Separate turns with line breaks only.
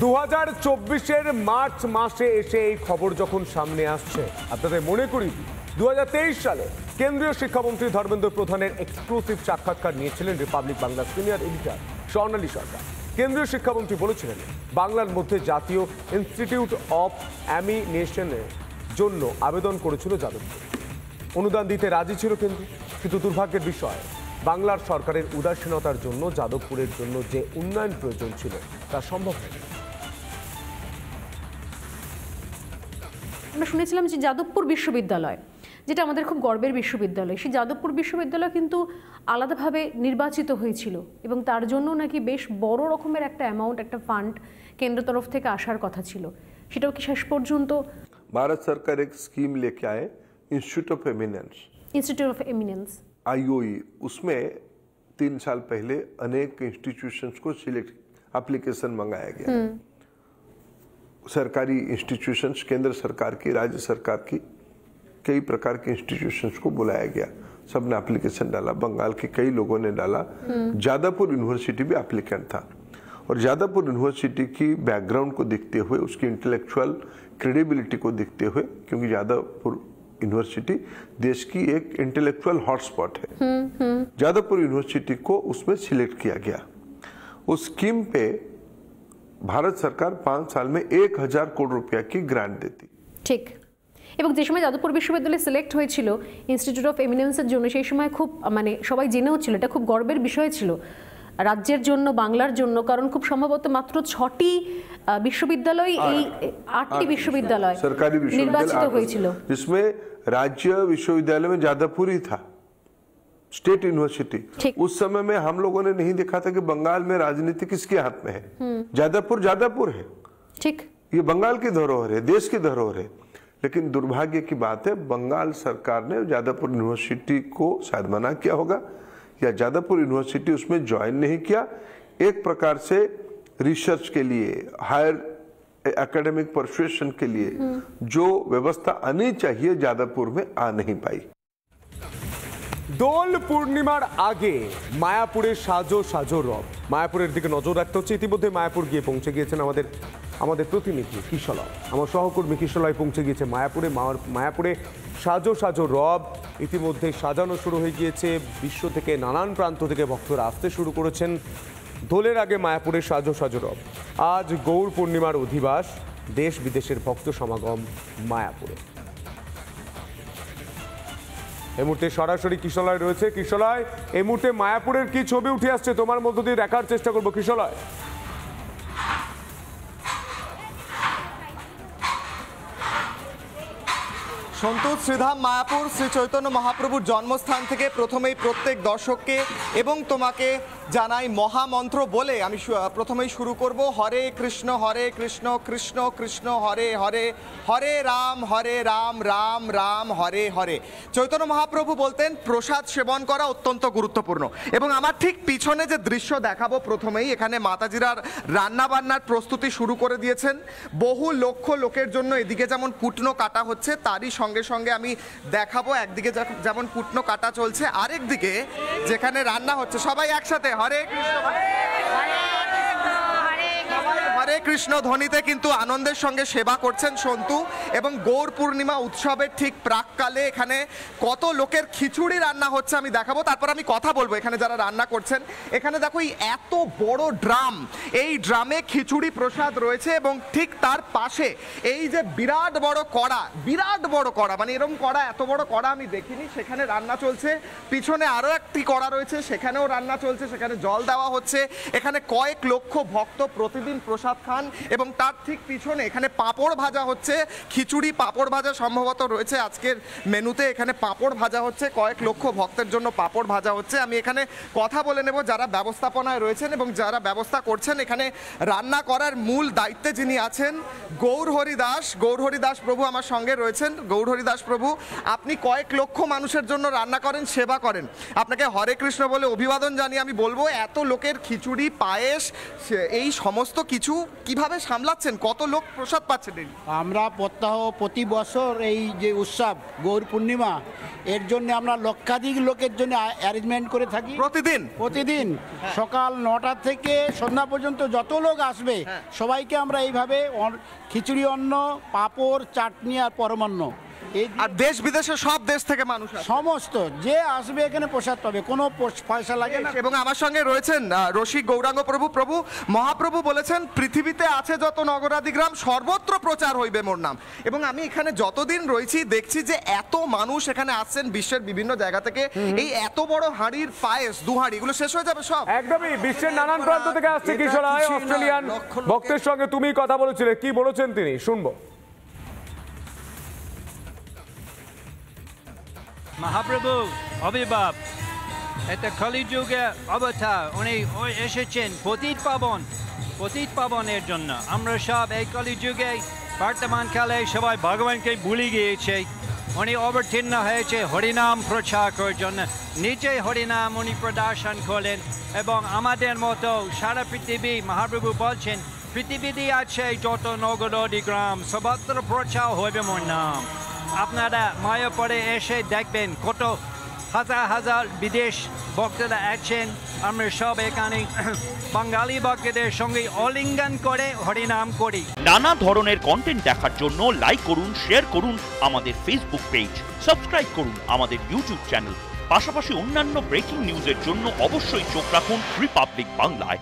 2024-এর March মাসে এসে এই খবর যখন সামনে আসছে, আপনাদের মনে করি 2023 সালে কেন্দ্রীয় শিক্ষামন্ত্রী ধর্মেন্দ্র প্রধানের এক্সক্লুসিভ সাক্ষাৎকার নিয়েছিলেন রিপাবলিক বাংলার সিনিয়র এডিটর স্বর্ণালী সরকার। কেন্দ্রীয় শিক্ষামন্ত্রী বলেছিলেন বাংলার মধ্যে জাতীয় ইনস্টিটিউট অফ অ্যানিমেশনের জন্য আবেদন করেছিল যাদবপুর। অনুদান দিতে রাজি ছিল কেন্দ্র, কিন্তু দুর্ভাগ্যের বিষয় বাংলার সরকারের উদাসীনতার জন্য যাদবপুরের জন্য যে উন্নয়ন প্রয়োজন ছিল তা সম্ভব হয়নি।
আমরা শুনেছিলাম যে যাদবপুর বিশ্ববিদ্যালয়, যেটা আমাদের খুব গর্বের বিশ্ববিদ্যালয়, সেই যাদবপুর বিশ্ববিদ্যালয় কিন্তু আলাদাভাবে নির্বাচিত হয়েছিল এবং তার জন্য নাকি বেশ বড় রকমের একটা অ্যামাউন্ট, একটা ফান্ড কেন্দ্র তরফ থেকে আসার কথা ছিল। সেটাও কি শেষ পর্যন্ত?
भारत सरकार एक स्कीम लेके आए, इंस्टीट्यूट ऑफ
एमिनेंस
IOE। उसमें 3 साल पहले अनेक इंस्टीट्यूशंस को सिलेक्ट एप्लीकेशन मंगाया गया। सरकारी इंस्टीट्यूशंस, केंद्र सरकार की, राज्य सरकार की, कई प्रकार के इंस्टीट्यूशंस को बुलाया गया। सबने एप्लीकेशन डाला, बंगाल के कई लोगों ने डाला। जादवपुर यूनिवर्सिटी भी एप्लीकेंट था और जादवपुर यूनिवर्सिटी की बैकग्राउंड को देखते हुए, उसकी इंटेलेक्चुअल क्रेडिबिलिटी को देखते हुए, क्योंकि जादवपुर यूनिवर्सिटी देश की एक इंटेलेक्चुअल हॉटस्पॉट है, जादवपुर यूनिवर्सिटी को उसमें सिलेक्ट किया गया। उस स्कीम पे भारत सरकार 5 साल में 1000 करोड़ रुपया की ग्रांट देती।
ঠিক। এবং যে সময় যাদবপুর বিশ্ববিদ্যালয়ে সিলেক্ট হয়েছিল ইনস্টিটিউট অফ এমিনেন্সের জন্য, সেই সময় খুব সবাই জেনেও ছিল, এটা খুব গর্বের বিষয় ছিল রাজ্যের জন্য, বাংলার জন্য, কারণ খুব সম্ভবত মাত্র 6টি বিশ্ববিদ্যালয়, এই 8টি বিশ্ববিদ্যালয়
सरकारी
নির্বাচিত হয়েছিল,
जिसमें राज्य विश्वविद्यालय में जादवपुर ही था, स्टेट यूनिवर्सिटी। उस समय में हम लोगों ने नहीं देखा था कि बंगाल में राजनीति किसके हाथ में है। जादवपुर है,
ठीक,
ये बंगाल की धरोहर है, देश की धरोहर है। लेकिन दुर्भाग्य की बात है, बंगाल सरकार ने जादवपुर यूनिवर्सिटी को शायद मना किया होगा या जादवपुर यूनिवर्सिटी उसमें ज्वाइन नहीं किया। एक प्रकार से रिसर्च के लिए, हायर एकेडमिक परसुएशन के लिए जो व्यवस्था आनी चाहिए जादवपुर में आ नहीं पाई।
দোল পূর্ণিমার আগে মায়াপুরে সাজো সাজো রব, মায়াপুরের দিকে নজর রাখতে হচ্ছে। ইতিমধ্যে মায়াপুর গিয়ে পৌঁছে গিয়েছেন আমাদের প্রতিনিধি কিশলয়, আমার সহকর্মী কিশলয় পৌঁছে গিয়েছে মায়াপুরে। মায়াপুরে সাজো সাজো রব ইতিমধ্যে সাজানো শুরু হয়ে গিয়েছে। বিশ্ব থেকে, নানান প্রান্ত থেকে ভক্তরা আসতে শুরু করেছেন। দোলের আগে মায়াপুরে সাজো সাজো রব। আজ গৌর পূর্ণিমার অধিবাস, দেশ বিদেশের ভক্ত সমাগম মায়াপুরে। এই মুহূর্তে সরাসরি কিশলয় রয়েছে। কিশলয়, এই মুহূর্তে মায়াপুরের কি ছবি উঠে আসছে তোমার মধ্য দিয়ে দেখার চেষ্টা করবো কিশলয়।
সন্তোষ শ্রীধাম মায়াপুর শ্রী চৈতন্য মহাপ্রভুর জন্মস্থান থেকে প্রথমেই প্রত্যেক দর্শককে এবং তোমাকে জানাই মহামন্ত্র বলে আমি প্রথমেই শুরু করব। হরে কৃষ্ণ কৃষ্ণ কৃষ্ণ হরে হরে, হরে রাম রাম রাম হরে হরে। চৈতন্য মহাপ্রভু বলতেন প্রসাদ সেবন করা অত্যন্ত গুরুত্বপূর্ণ। এবং আমার ঠিক পিছনে যে দৃশ্য দেখাবো, প্রথমেই এখানে মাতাজিরা রান্না বান্নার প্রস্তুতি শুরু করে দিয়েছেন। বহু লক্ষ লোকের জন্য এদিকে যেমন কুটনো কাটা হচ্ছে, তারই সঙ্গে সঙ্গে আমি দেখাবো একদিকে যেমন কুটনো কাটা চলছে, আরেকদিকে যেখানে রান্না হচ্ছে। সবাই একসাথে হরে কৃষ্ণ হরে কৃষ্ণ ধ্বনিতে কিন্তু আনন্দের সঙ্গে সেবা করছেন সন্তু। এবং গৌর পূর্ণিমা উৎসবের ঠিক প্রাককালে এখানে কত লোকের খিচুড়ি রান্না হচ্ছে আমি দেখাবো, তারপর আমি কথা বলবো এখানে যারা রান্না করছেন। এখানে দেখো এই এত বড় ড্রাম, এই ড্রামে খিচুড়ি প্রসাদ রয়েছে এবং ঠিক তার পাশে এই যে বিরাট বড় কড়া, মানে এরকম কড়া, এত বড় কড়া আমি দেখিনি, সেখানে রান্না চলছে। পিছনে আরো একটি কড়া রয়েছে, সেখানেও রান্না চলছে, সেখানে জল দেওয়া হচ্ছে। এখানে কয়েক লক্ষ ভক্ত প্রতিদিন প্রসাদ খান এবং তার ঠিক পিছনে এখানে পাঁপড় ভাজা হচ্ছে। খিচুড়ি পাঁপড় ভাজা সম্ভবত রয়েছে আজকের মেনুতে। এখানে পাঁপড় ভাজা হচ্ছে, কয়েক লক্ষ ভক্তের জন্য পাঁপড় ভাজা হচ্ছে। আমি এখানে কথা বলে নেব যারা ব্যবস্থাপনায় রয়েছেন এবং যারা ব্যবস্থা করছেন। এখানে রান্না করার মূল দায়িত্বে যিনি আছেন গৌরহরি দাস প্রভু আমার সঙ্গে রয়েছেন। গৌরহরি দাস প্রভু, আপনি কয়েক লক্ষ মানুষের জন্য রান্না করেন, সেবা করেন। আপনাকে হরে কৃষ্ণ বলে অভিবাদন জানিয়ে আমি বলবো, এত লোকের খিচুড়ি, পায়েস, এই সমস্ত কিছু কিভাবে সামলাচ্ছেন? কত লোক প্রসাদ পাচ্ছে ডেলি?
আমরা প্রতি বছর এই যে উৎসব গৌর পূর্ণিমা এর জন্য আমরা লক্ষাধিক লোকের জন্য অ্যারেঞ্জমেন্ট করে থাকি প্রতিদিন সকাল 9টা থেকে সন্ধ্যা পর্যন্ত যত লোক আসবে সবাইকে আমরা এইভাবে খিচুড়ি অন্ন, পাঁপড়, চাটনি আর পরমান্ন
আর দেশ বিদেশে সব দেশ থেকে মানুষ আসে।
সমস্ত যে আসবে এখানে প্রসাদ পাবে, কোনো পয়সা লাগে না।
এবং আমার সঙ্গে রয়েছেন রসিক গৌরাঙ্গ প্রভু মহাপ্রভু বলেছেন পৃথিবীতে আছে যত নগরাদি গ্রাম সর্বত্র প্রচার হইবে মোর নাম। এবং আমি এখানে যতদিন রয়েছি দেখছি যে এত মানুষ এখানে আসছেন বিশ্বের বিভিন্ন জায়গা থেকে। এই এত বড় হাঁড়ির পায়েস, 2 হাঁড়ি, এগুলো শেষ হয়ে যাবে সব?
একদমই, বিশ্বের নানান প্রান্ত থেকে আসছে কিশোর রায়। অস্ট্রেলিয়ান ভক্তের সঙ্গে তুমি কথা বলেছিলে, কি বলেছেন তিনি, শুনবো।
মহাপ্রভু আবির্ভাব, এটা কলিযুগে অবতার, উনি এসেছেন পতিত পাবনের জন্য। আমরা সব এই কলিযুগে বর্তমানকালে সবাই ভগবানকে ভুলে গিয়েছে। উনি অবতীর্ণ হয়েছে হরিনাম প্রচার করার জন্য, নিজে হরিনাম উনি প্রদর্শন করলেন এবং আমাদের মতো সারা পৃথিবী, মহাপ্রভু বলছেন পৃথিবীতে আছে যত নগরাদি গ্রাম সর্বত্র প্রচার হবে মোর নাম। আপনারা মায়াপুরে এসে দেখবেন কত হাজার হাজার বিদেশ ভক্তরা আছেন। আমরা সব এখানে বাঙালি ভক্তদের সঙ্গে অলিঙ্গন করে হরিনাম করি।
নানা ধরনের কন্টেন্ট দেখার জন্য লাইক করুন, শেয়ার করুন আমাদের ফেসবুক পেজ, সাবস্ক্রাইব করুন আমাদের ইউটিউব চ্যানেল। পাশাপাশি অন্যান্য ব্রেকিং নিউজের জন্য অবশ্যই চোখ রাখুন রিপাবলিক বাংলায়।